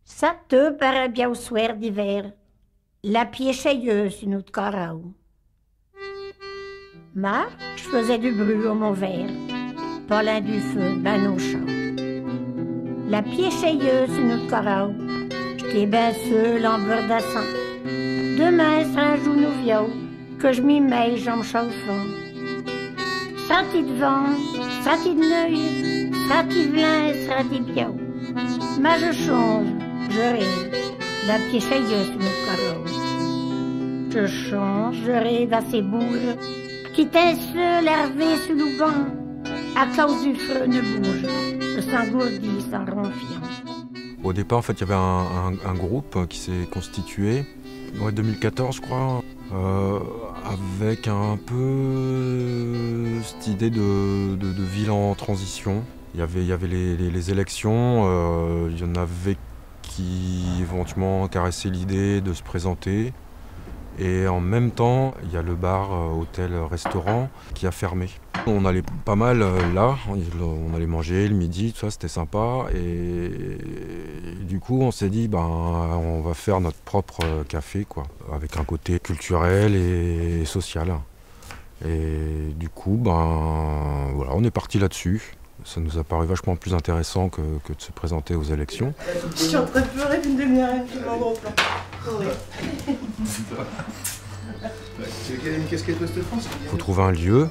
Ça te paraît bien au soir d'hiver, la piécheilleuse une autre carreau. Mais je faisais du bruit au mon verre, pas l'un du feu, ben au chaud. La piécheilleuse une autre carreau, j'étais ben seule en verdassant. Demain sera un jour nouveau, que je m'y mets, j'en me chauffant. Sera-t-il de vent, sera-t-il de neuil, sera-t-il blanc, sera-t-il bio. Mais je change. Je rêve, la piécheilleuse me carreau. Je change, je rêve à ces bourges qui seul hervé sous le banc. À cause du feu ne bouge, je s'engourdis sans ronfiant. Au départ, en fait, il y avait un groupe qui s'est constitué, en 2014, je crois, avec un peu cette idée de ville en transition. Il y avait les élections, il y en avait qui éventuellement caressait l'idée de se présenter. Et en même temps, il y a le bar, hôtel, restaurant qui a fermé. On allait pas mal là, on allait manger le midi, tout ça, c'était sympa. Et du coup, on s'est dit, on va faire notre propre café, quoi, avec un côté culturel et social. Et du coup, voilà, on est parti là-dessus. Ça nous a paru vachement plus intéressant que de se présenter aux élections. Je suis en train de pleurer d'une demi-heure et je m'en gros plan. Tu veux qu'elle ait une casquette Ouest France ? Il faut trouver un lieu.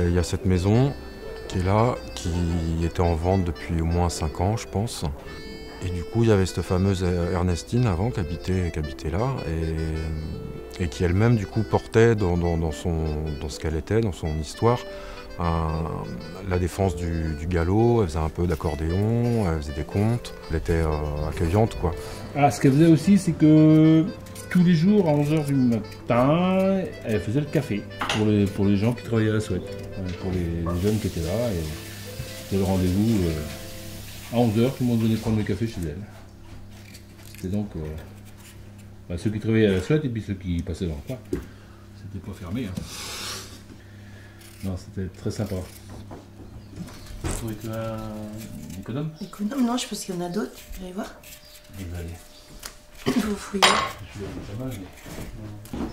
Il y a cette maison qui est là, qui était en vente depuis au moins 5 ans, je pense. Et du coup, il y avait cette fameuse Ernestine avant qui habitait là et qui elle-même du coup portait dans ce qu'elle était, dans son histoire, la défense du galop. Elle faisait un peu d'accordéon, elle faisait des contes, elle était accueillante, quoi. Ah, ce qu'elle faisait aussi, c'est que tous les jours à 11h du matin, elle faisait le café pour les gens qui travaillaient à la Souhaite, pour les jeunes qui étaient là. Et c'était le rendez-vous à 11h, tout le monde venait prendre le café chez elle. C'était donc ceux qui travaillaient à la Souhaite et puis ceux qui passaient dans le coin. C'était pas fermé. Hein. Non, c'était très sympa. Vous trouvez que un économe ? Économe, non, je pense qu'il y en a d'autres. Vous allez voir. Vous allez. Vous fouillez.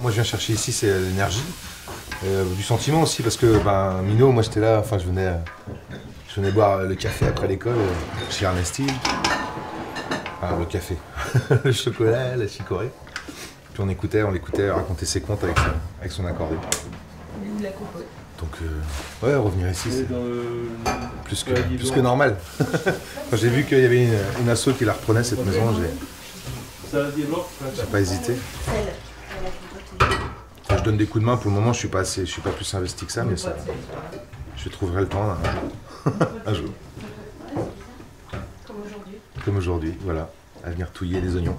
Moi, je viens chercher ici, c'est l'énergie, du sentiment aussi, parce que Minot, moi j'étais là, enfin je venais boire le café après l'école chez Ernestine. Enfin, le café, le chocolat, la chicorée. Puis on l'écoutait raconter ses contes avec son accordéon. De la compote. Donc, revenir ici, c'est plus que normal. Quand j'ai vu qu'il y avait une asso qui la reprenait, cette maison, j'ai pas hésité. Enfin, je donne des coups de main, pour le moment, je suis pas plus investi que ça, mais ça, je trouverai le temps un jour. Comme aujourd'hui, voilà, à venir touiller les oignons.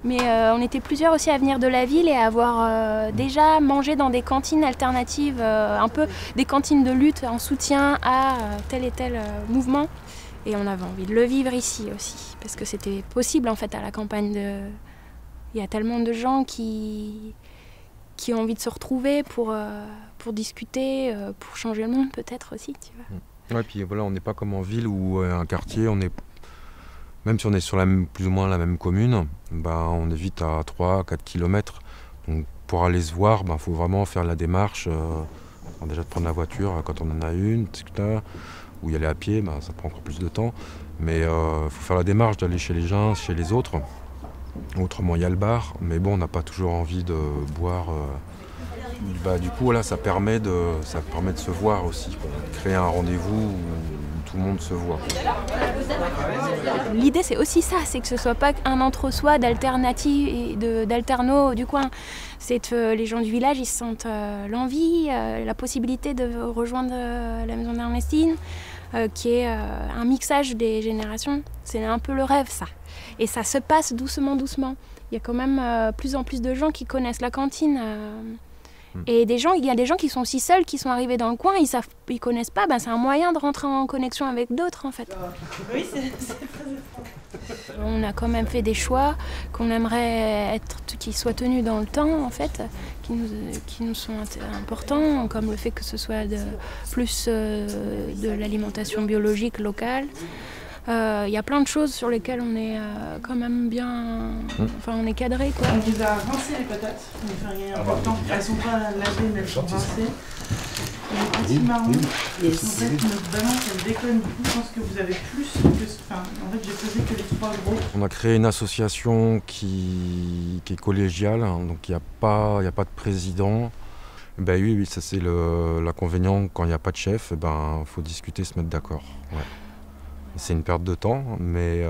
Mais on était plusieurs aussi à venir de la ville et à avoir déjà mangé dans des cantines alternatives, un peu des cantines de lutte en soutien à tel et tel mouvement. Et on avait envie de le vivre ici aussi, parce que c'était possible en fait à la campagne. Il y a tellement de gens qui ont envie de se retrouver pour discuter, pour changer le monde peut-être aussi, tu vois. Ouais, puis voilà, on n'est pas comme en ville ou un quartier, même si on est sur plus ou moins la même commune, on est vite à 3-4 km. Donc pour aller se voir, faut vraiment faire la démarche, déjà de prendre la voiture quand on en a une, etc., ou y aller à pied, ça prend encore plus de temps. Mais il faut faire la démarche d'aller chez les uns, chez les autres. Autrement, il y a le bar, mais bon, on n'a pas toujours envie de boire. Du coup, là, ça permet de se voir aussi, quoi. Créer un rendez-vous où tout le monde se voit. L'idée, c'est aussi ça, c'est que ce soit pas un entre-soi d'alternative et d'alterno du coin. C'est que les gens du village, ils se sentent l'envie, la possibilité de rejoindre la maison d'Ernestine, qui est un mixage des générations. C'est un peu le rêve, ça. Et ça se passe doucement. Il y a quand même plus en plus de gens qui connaissent la cantine. Et il y a des gens qui sont aussi seuls, qui sont arrivés dans le coin, ils connaissent pas, c'est un moyen de rentrer en connexion avec d'autres en fait. Oui, c'est très On a quand même fait des choix qu'on aimerait qu'ils soient tenus dans le temps en fait, qui nous sont importants, comme le fait que ce soit plus de l'alimentation biologique locale. Il y a plein de choses sur lesquelles on est quand même bien... Enfin, on est cadré, quoi. On vous a rincé les patates, mais rien important. Elles sont pas lavées, mais elles sont rincées. Les petits marrons, en fait, notre balance, elle déconne. Du coup, je pense que vous avez plus que... Enfin, en fait, j'ai pesé que les 3 gros. On a créé une association qui est collégiale, donc il n'y a pas de président. Ben oui, ça c'est l'inconvénient quand il n'y a pas de chef, faut discuter, se mettre d'accord. Ouais. C'est une perte de temps, mais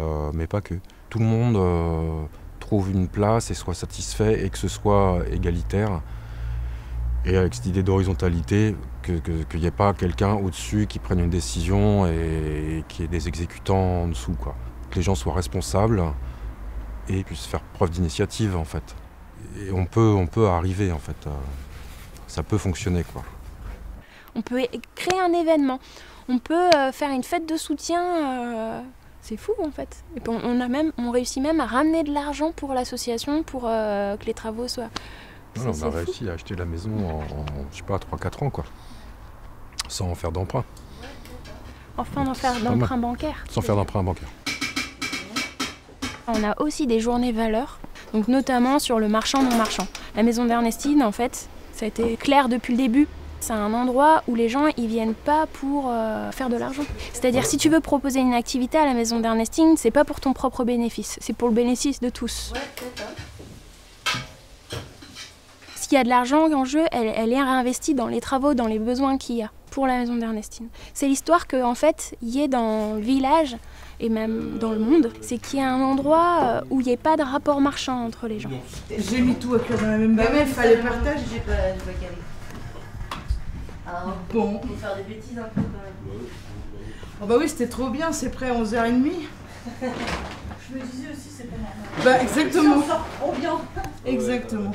pas que. Tout le monde trouve une place et soit satisfait et que ce soit égalitaire. Et avec cette idée d'horizontalité, qu'il n'y ait pas quelqu'un au-dessus qui prenne une décision et qu'il y ait des exécutants en dessous, quoi. Que les gens soient responsables et puissent faire preuve d'initiative, en fait. Et on peut arriver, en fait. Ça peut fonctionner, quoi. On peut créer un événement. On peut faire une fête de soutien, c'est fou en fait. Et puis on réussit même à ramener de l'argent pour l'association pour que les travaux soient... On a réussi à acheter la maison en je sais pas, 3-4 ans, quoi. Sans en faire d'emprunt. Enfin, faire d'emprunt bancaire. Sans faire d'emprunt bancaire. On a aussi des journées valeurs, donc notamment sur le marchand non marchand. La maison d'Ernestine, en fait, ça a été clair depuis le début. C'est un endroit où les gens ils viennent pas pour faire de l'argent. C'est-à-dire si tu veux proposer une activité à la maison d'Ernestine, c'est pas pour ton propre bénéfice, c'est pour le bénéfice de tous. S'il y a de l'argent en jeu, elle est réinvestie dans les travaux, dans les besoins qu'il y a pour la maison d'Ernestine. C'est l'histoire qu'en fait, il y ait dans le village et même dans le monde, c'est qu'il y a un endroit où il n'y ait pas de rapport marchand entre les gens. J'ai mis tout à cuire dans la même bague, il fallait partager. J'ai pas calé. Bon. Faut faire des bêtises un peu quand même. Oh bah oui, c'était trop bien, c'est prêt à 11h30. Je me disais aussi, c'est pas normal. Exactement. Ça sort trop bien. Exactement.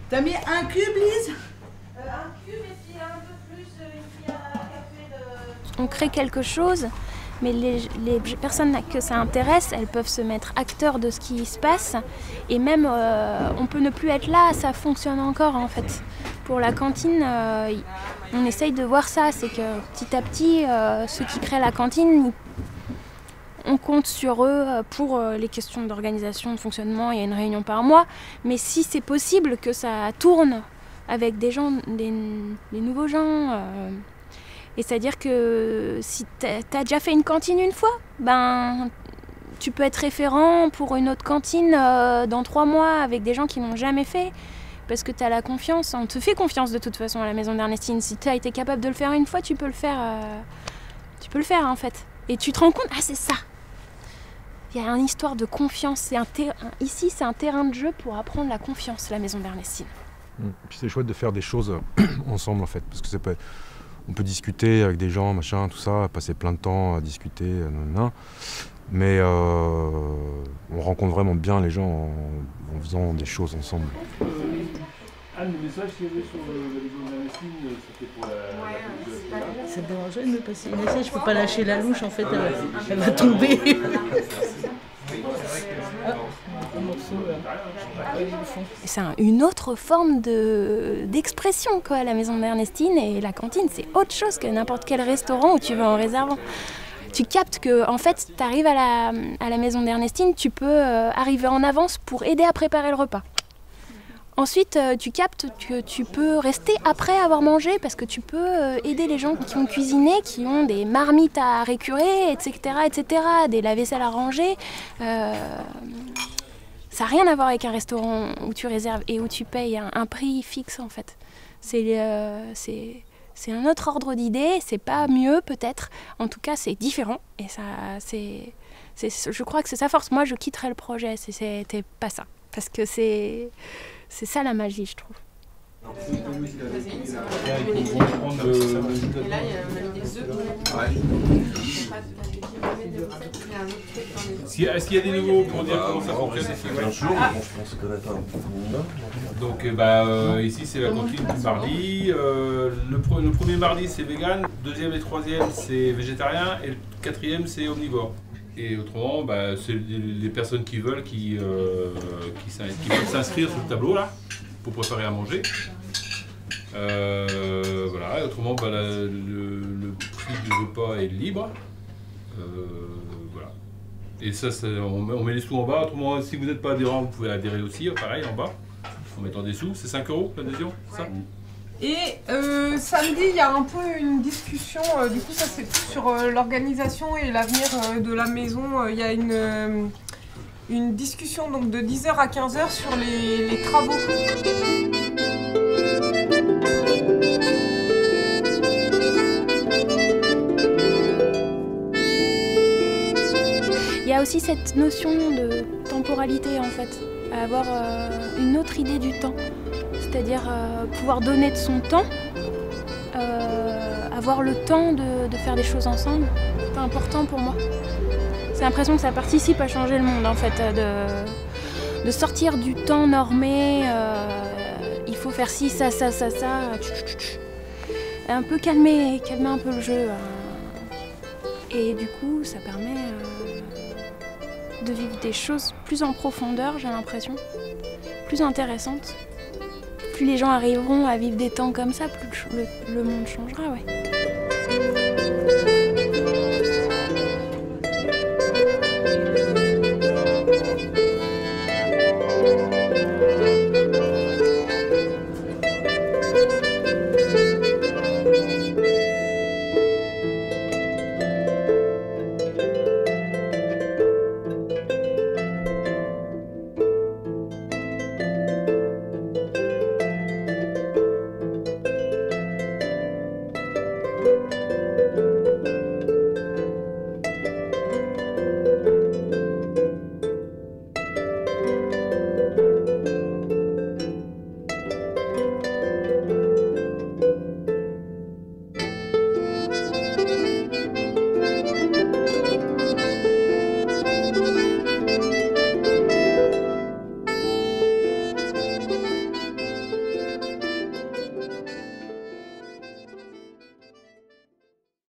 T'as mis un cube, Lise? Un cube et puis un peu plus une cuillère à café de... On crée quelque chose, mais les personnes que ça intéresse, elles peuvent se mettre acteurs de ce qui se passe. Et même, on peut ne plus être là, ça fonctionne encore en fait. Pour la cantine, on essaye de voir ça, c'est que petit à petit, ceux qui créent la cantine, on compte sur eux pour les questions d'organisation, de fonctionnement, il y a une réunion par mois. Mais si c'est possible que ça tourne avec des gens, des nouveaux gens, et c'est-à-dire que si t'as déjà fait une cantine une fois, tu peux être référent pour une autre cantine dans 3 mois avec des gens qui l'ont jamais fait. Parce que tu as la confiance, on te fait confiance de toute façon à la maison d'Ernestine. Si tu as été capable de le faire une fois, tu peux le faire en fait. Et tu te rends compte, c'est ça. Il y a une histoire de confiance. Ici, c'est un terrain de jeu pour apprendre la confiance, la maison d'Ernestine. Puis c'est chouette de faire des choses ensemble en fait. Parce que on peut discuter avec des gens, machin, tout ça, passer plein de temps à discuter, mais on rencontre vraiment bien les gens en faisant des choses ensemble. Anne, le message qu'il y avait sur la maison d'Ernestine, c'était pour la... C'est dangereux de me passer une essai, je peux pas lâcher la louche, en fait, elle va tomber. C'est une autre forme d'expression quoi, la maison d'Ernestine, et la cantine, c'est autre chose que n'importe quel restaurant où tu vas en réservant. Tu captes que en fait, tu arrives à la maison d'Ernestine, tu peux arriver en avance pour aider à préparer le repas. Ensuite, tu captes que tu peux rester après avoir mangé parce que tu peux aider les gens qui ont cuisiné, qui ont des marmites à récurer, etc., des lave-vaisselle à ranger. Ça n'a rien à voir avec un restaurant où tu réserves et où tu payes un prix fixe en fait. C'est un autre ordre d'idée, c'est pas mieux peut-être, en tout cas c'est différent et ça, je crois que c'est sa force. Moi je quitterais le projet si c'était pas ça, parce que c'est ça la magie je trouve. Et là, il y a Est-ce qu'il y a des nouveaux pour dire comment ça fonctionne ici? Donc ici c'est la cantine du mardi. Le premier mardi c'est vegan, le deuxième et le troisième c'est végétarien et le quatrième c'est omnivore. Et autrement, c'est les personnes qui veulent qui peuvent s'inscrire sur le tableau là pour préparer à manger. Voilà, et autrement le prix du repas est libre. Voilà. Et ça, on met les sous en bas. Autrement, si vous n'êtes pas adhérent, vous pouvez adhérer aussi, pareil en bas, en mettant des sous. C'est 5 € l'adhésion, c'est ça? Et samedi, il y a un peu une discussion, du coup ça c'est plus sur l'organisation et l'avenir de la maison. Il y a une discussion donc, de 10h à 15h sur les travaux. Il y a aussi cette notion de temporalité en fait, avoir une autre idée du temps. C'est-à-dire pouvoir donner de son temps, avoir le temps de faire des choses ensemble, c'est important pour moi. C'est l'impression que ça participe à changer le monde en fait, de sortir du temps normé, il faut faire ci, ça, un peu calmer un peu le jeu. Et du coup ça permet de vivre des choses plus en profondeur, j'ai l'impression, plus intéressantes. Plus les gens arriveront à vivre des temps comme ça, plus le monde changera, ouais.